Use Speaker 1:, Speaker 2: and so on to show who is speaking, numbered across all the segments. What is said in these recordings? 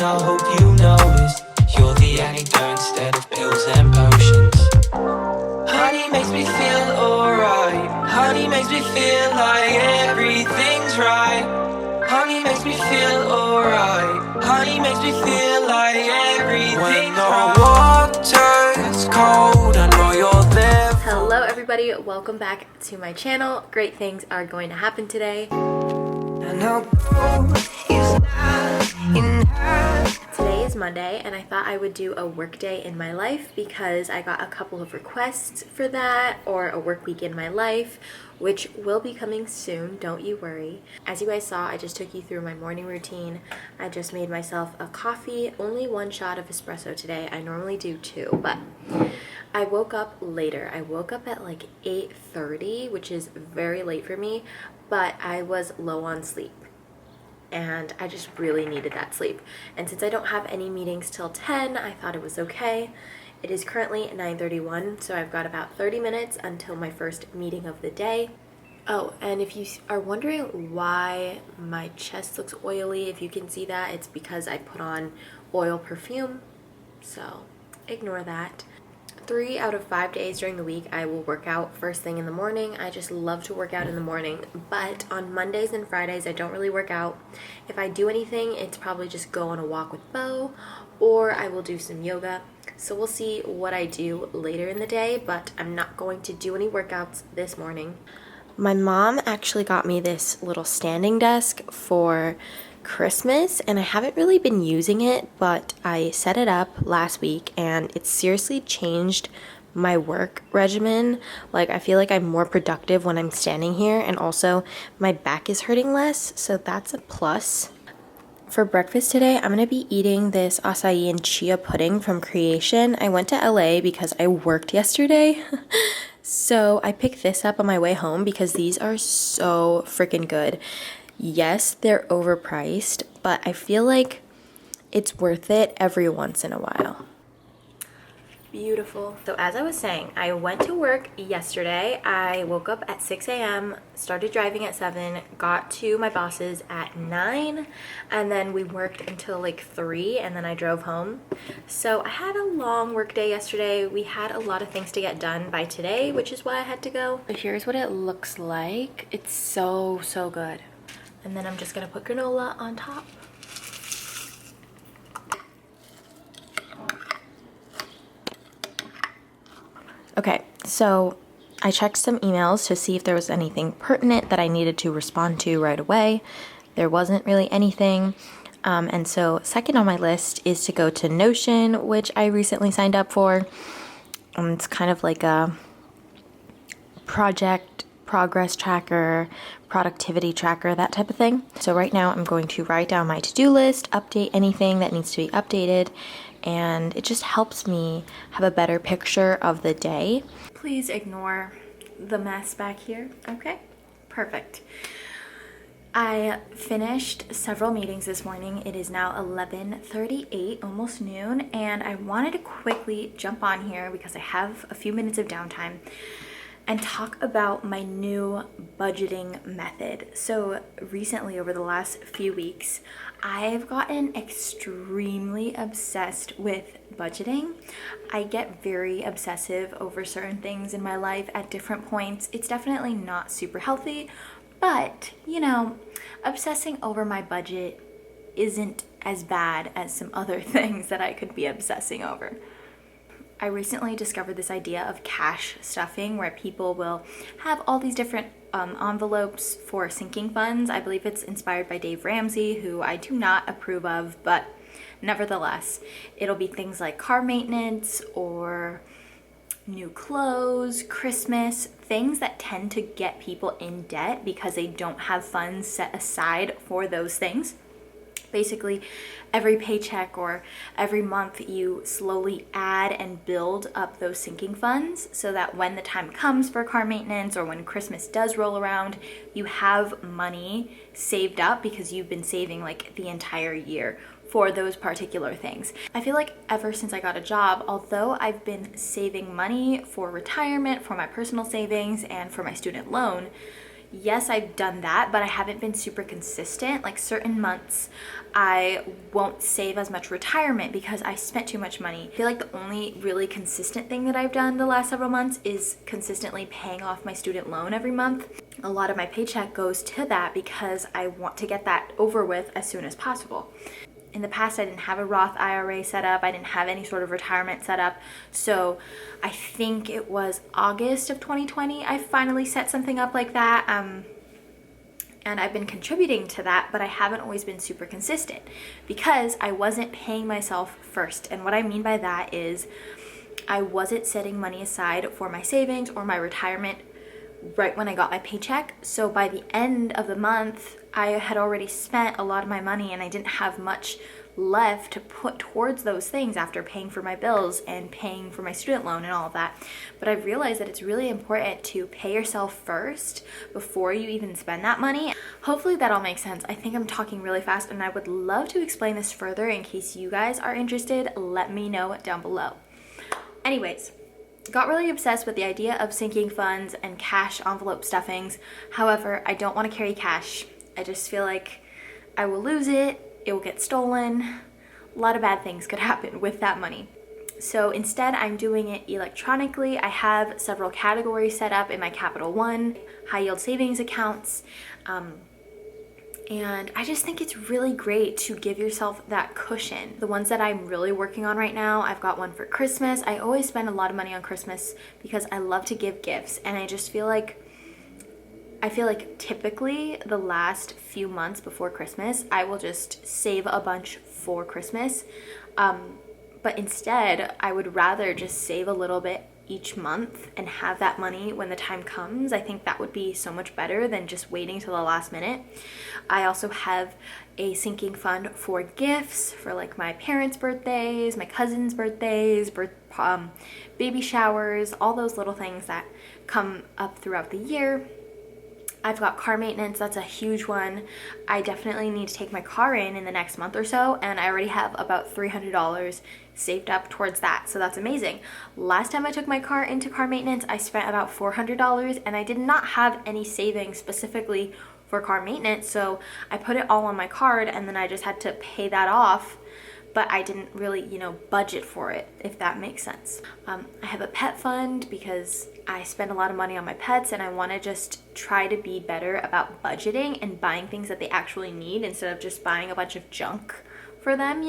Speaker 1: I hope you notice. You're the antidote instead of pills and potions. Honey makes me feel alright. Honey makes me feel like everything's right. Honey makes me feel alright. Honey makes me feel like everything's right. When the water's cold, I know you're there.
Speaker 2: Hello everybody, welcome back to my channel. Great things are going to happen today. Today is Monday and I thought I would do a work day in my life because I got a couple of requests for that, or a work week in my life, which will be coming soon, don't you worry. As you guys saw, I just took you through my morning routine. I just made myself a coffee, only one shot of espresso today. I normally do two, but I woke up later. I woke up at like 8:30, which is very late for me, but I was low on sleep and I just really needed that sleep. And since I don't have any meetings till 10, I thought it was okay. It is currently 9:31, so I've got about 30 minutes until my first meeting of the day. Oh, and if you are wondering why my chest looks oily, if you can see that, it's because I put on oil perfume, so ignore that. 3 out of 5 days during the week I will work out first thing in the morning. I just love to work out in the morning, but on Mondays and Fridays I don't really work out. If I do anything, it's probably just go on a walk with Bo, or I will do some yoga. So we'll see what I do later in the day, but I'm not going to do any workouts this morning. My mom actually got me this little standing desk for Christmas and I haven't really been using it, but I set it up last week and it's seriously changed my work regimen. Like, I feel like I'm more productive when I'm standing here, and also my back is hurting less, so that's a plus. For breakfast today, I'm going to be eating this acai and chia pudding from Creation. I went to LA because I worked yesterday. So I picked this up on my way home because these are so freaking good. Yes, they're overpriced, but I feel like it's worth it every once in a while. Beautiful. So as I was saying, I went to work yesterday. I woke up at 6 a.m., started driving at 7, got to my boss's at 9, and then we worked until like 3, and then I drove home. So I had a long work day yesterday. We had a lot of things to get done by today, which is why I had to go. So here's what it looks like. It's so good. And then I'm just gonna put granola on top. Okay, so I checked some emails to see if there was anything pertinent that I needed to respond to right away. There wasn't really anything. And so second on my list is to go to Notion, which I recently signed up for. It's kind of like a project progress tracker, productivity tracker, that type of thing. So right now I'm going to write down my to-do list, update anything that needs to be updated, and it just helps me have a better picture of the day. Please ignore the mess back here. Okay, perfect. I finished several meetings this morning. It is now 11:38, almost noon, and I wanted to quickly jump on here because I have a few minutes of downtime and talk about my new budgeting method. So recently, over the last few weeks, I've gotten extremely obsessed with budgeting. I get very obsessive over certain things in my life at different points. It's definitely not super healthy, but you know, obsessing over my budget isn't as bad as some other things that I could be obsessing over. I recently discovered this idea of cash stuffing, where people will have all these different envelopes for sinking funds. I believe it's inspired by Dave Ramsey, who I do not approve of, but nevertheless, it'll be things like car maintenance or new clothes, Christmas, things that tend to get people in debt because they don't have funds set aside for those things. Basically, every paycheck or every month you slowly add and build up those sinking funds so that when the time comes for car maintenance or when Christmas does roll around, you have money saved up because you've been saving like the entire year for those particular things. I feel like ever since I got a job, although I've been saving money for retirement, for my personal savings, and for my student loan, yes, I've done that, but I haven't been super consistent. Like certain months, I won't save as much retirement because I spent too much money. I feel like the only really consistent thing that I've done the last several months is consistently paying off my student loan every month. A lot of my paycheck goes to that because I want to get that over with as soon as possible. In the past, I didn't have a Roth IRA set up. I didn't have any sort of retirement set up. So I think it was August of 2020, I finally set something up like that. And I've been contributing to that, but I haven't always been super consistent because I wasn't paying myself first. And what I mean by that is I wasn't setting money aside for my savings or my retirement right when I got my paycheck. So by the end of the month, I had already spent a lot of my money and I didn't have much left to put towards those things after paying for my bills and paying for my student loan and all of that. But I've realized that it's really important to pay yourself first before you even spend that money. Hopefully that all makes sense. I think I'm talking really fast and I would love to explain this further. In case you guys are interested, let me know down below. Anyways, got really obsessed with the idea of sinking funds and cash envelope stuffings. However, I don't want to carry cash. I just feel like I will lose it. It will get stolen. A lot of bad things could happen with that money. So instead, I'm doing it electronically. I have several categories set up in my Capital One high yield savings accounts. And I just think it's really great to give yourself that cushion. The ones that I'm really working on right now, I've got one for Christmas. I always spend a lot of money on Christmas because I love to give gifts. And I just feel like typically the last few months before Christmas, I will just save a bunch for Christmas. But instead, I would rather just save a little bit each month and have that money when the time comes. I think that would be so much better than just waiting till the last minute. I also have a sinking fund for gifts for like my parents' birthdays, my cousins' birthdays, baby showers, all those little things that come up throughout the year. I've got car maintenance, that's a huge one. I definitely need to take my car in the next month or so, and I already have about $300 saved up towards that, so that's amazing. Last time I took my car into car maintenance, I spent about $400, and I did not have any savings specifically for car maintenance, so I put it all on my card, and then I just had to pay that off, but I didn't really, budget for it, if that makes sense. I have a pet fund because I spend a lot of money on my pets and I want to just try to be better about budgeting and buying things that they actually need instead of just buying a bunch of junk for them,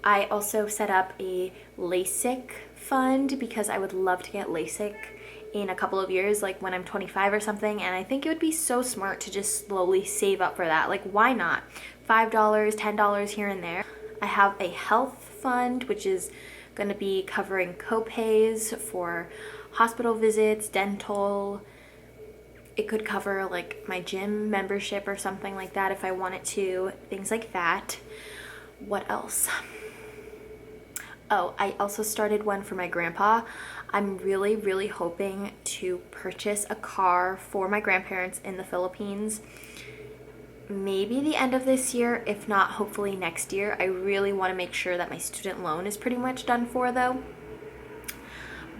Speaker 2: I also set up a LASIK fund because I would love to get LASIK in a couple of years, like when I'm 25 or something, and I think it would be so smart to just slowly save up for that. Like, why not? $5, $10 here and there. I have a health fund, which is going to be covering co-pays for hospital visits, dental. It could cover like my gym membership or something like that if I wanted to, things like that. What else? Oh, I also started one for my grandpa. I'm really, really hoping to purchase a car for my grandparents in the Philippines. Maybe the end of this year, if not, hopefully next year. I really want to make sure that my student loan is pretty much done for though.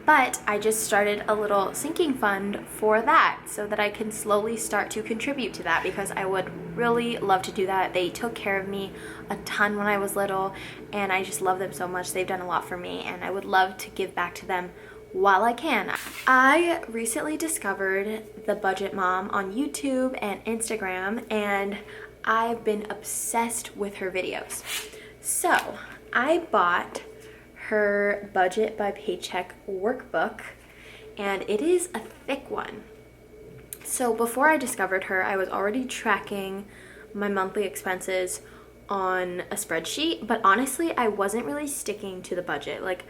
Speaker 2: But I just started a little sinking fund for that so that I can slowly start to contribute to that because I would really love to do that. They took care of me a ton when I was little and I just love them so much. They've done a lot for me and I would love to give back to them while I can. I recently discovered The Budget Mom on YouTube and Instagram and I've been obsessed with her videos. So I bought her Budget by Paycheck workbook and it is a thick one. So before I discovered her, I was already tracking my monthly expenses on a spreadsheet, but honestly, I wasn't really sticking to the budget. Like,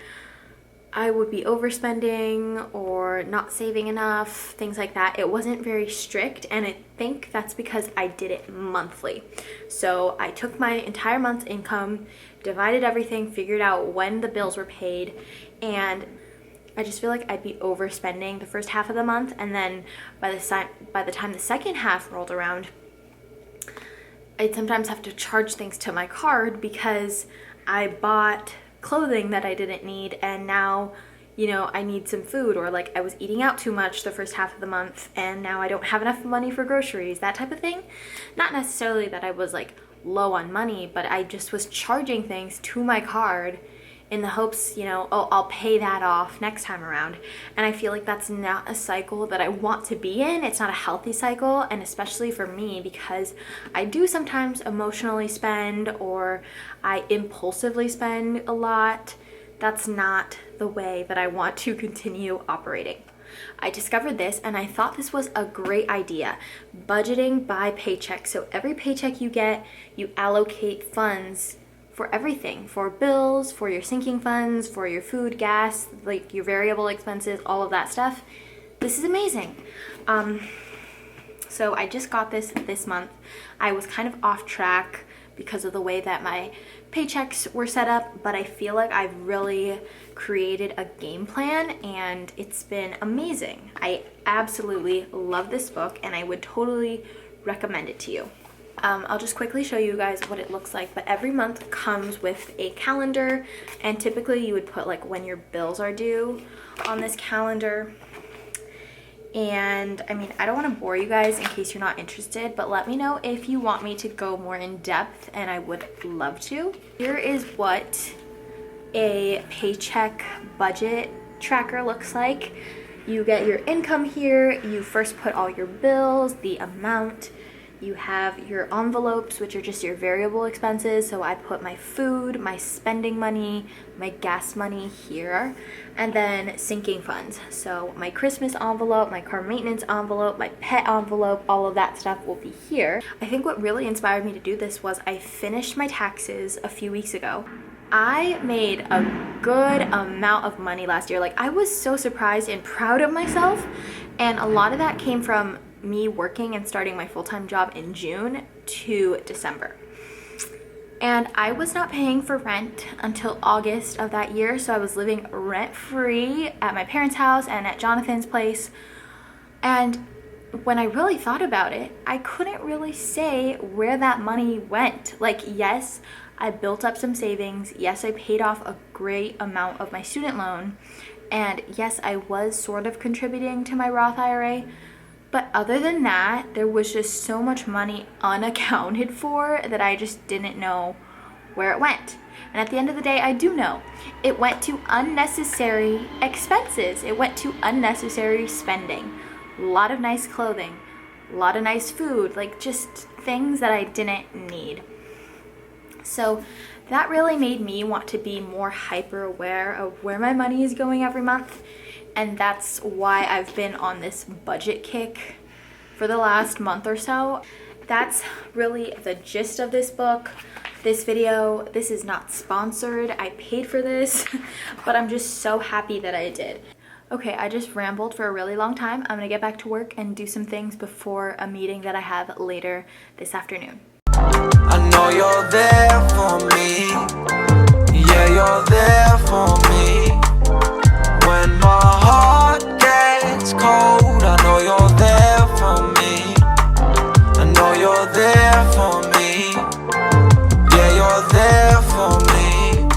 Speaker 2: I would be overspending or not saving enough, things like that. It wasn't very strict, and I think that's because I did it monthly. So I took my entire month's income, divided everything, figured out when the bills were paid, and I just feel like I'd be overspending the first half of the month, and then by the time the second half rolled around, I'd sometimes have to charge things to my card because I bought clothing that I didn't need, and now you know, I need some food, or like I was eating out too much the first half of the month and now I don't have enough money for groceries, that type of thing. Not necessarily that I was like low on money, but I just was charging things to my card in the hopes, you know, oh, I'll pay that off next time around. And I feel like that's not a cycle that I want to be in. It's not a healthy cycle, and especially for me, because I do sometimes emotionally spend, or I impulsively spend a lot. That's not the way that I want to continue operating. I discovered this and I thought this was a great idea. Budgeting by paycheck. So every paycheck you get, you allocate funds for everything, for bills, for your sinking funds, for your food, gas, like your variable expenses, all of that stuff. This is amazing. So I just got this month. I was kind of off track because of the way that my paychecks were set up, but I feel like I've really created a game plan and it's been amazing. I absolutely love this book and I would totally recommend it to you. I'll just quickly show you guys what it looks like, but every month comes with a calendar, and typically you would put like when your bills are due on this calendar. And I mean, I don't want to bore you guys in case you're not interested, but let me know if you want me to go more in depth, and I would love to. Here is what a paycheck budget tracker looks like. You get your income here, you first put all your bills, the amount. You have your envelopes, which are just your variable expenses. So I put my food, my spending money, my gas money here, and then sinking funds. So my Christmas envelope, my car maintenance envelope, my pet envelope, all of that stuff will be here. I think what really inspired me to do this was I finished my taxes a few weeks ago. I made a good amount of money last year. Like, I was so surprised and proud of myself, and a lot of that came from me working and starting my full-time job in June to December. And I was not paying for rent until August of that year, so I was living rent-free at my parents' house and at Jonathan's place. And when I really thought about it, I couldn't really say where that money went. Like, yes, I built up some savings. Yes, I paid off a great amount of my student loan. And yes, I was sort of contributing to my Roth IRA. But other than that, there was just so much money unaccounted for that I just didn't know where it went. And at the end of the day, I do know. It went to unnecessary expenses. It went to unnecessary spending. A lot of nice clothing, a lot of nice food, like just things that I didn't need. So that really made me want to be more hyper aware of where my money is going every month. And that's why I've been on this budget kick for the last month or so. That's really the gist of this book, this video. This is not sponsored. I paid for this, but I'm just so happy that I did. Okay, I just rambled for a really long time. I'm gonna get back to work and do some things before a meeting that I have later this afternoon.
Speaker 1: I know you're there for me. Yeah, you're there for me. When my heart gets cold, I know you're there for me. I know you're there for me. Yeah, you're there for me.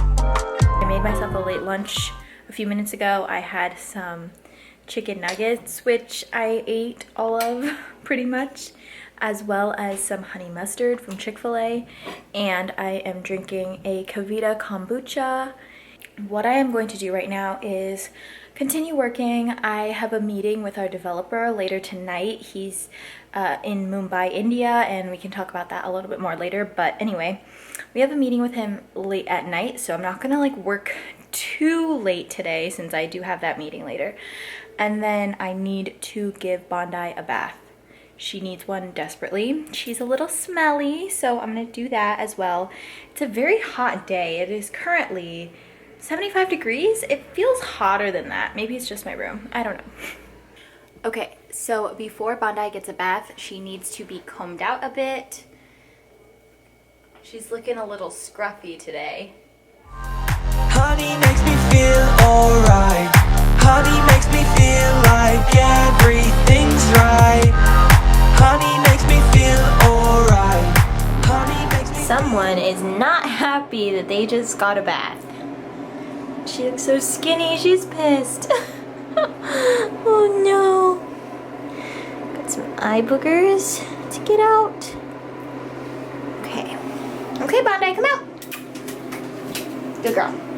Speaker 2: I made myself a late lunch a few minutes ago. I had some chicken nuggets, which I ate all of pretty much, as well as some honey mustard from Chick-fil-A, and I am drinking a Kavita kombucha. What I am going to do right now is continue working. I have a meeting with our developer later tonight. He's in Mumbai, India, and we can talk about that a little bit more later. But anyway, we have a meeting with him late at night, so I'm not gonna like work too late today since I do have that meeting later. And then I need to give Bondi a bath. She needs one desperately. She's a little smelly, so I'm gonna do that as well. It's a very hot day. It is currently 75 degrees. It feels hotter than that. Maybe it's just my room. I don't know. Okay, so before Bondi gets a bath, she needs to be combed out a bit. She's looking a little scruffy today.
Speaker 1: Honey makes me feel alright. Honey makes me feel like everything's right. Honey makes me feel alright. Honey makes me
Speaker 2: Someone is not happy that they just got a bath. She looks so skinny. She's pissed. Oh no. Got some eye boogers to get out. Okay. Okay, Bondi, come out. Good girl.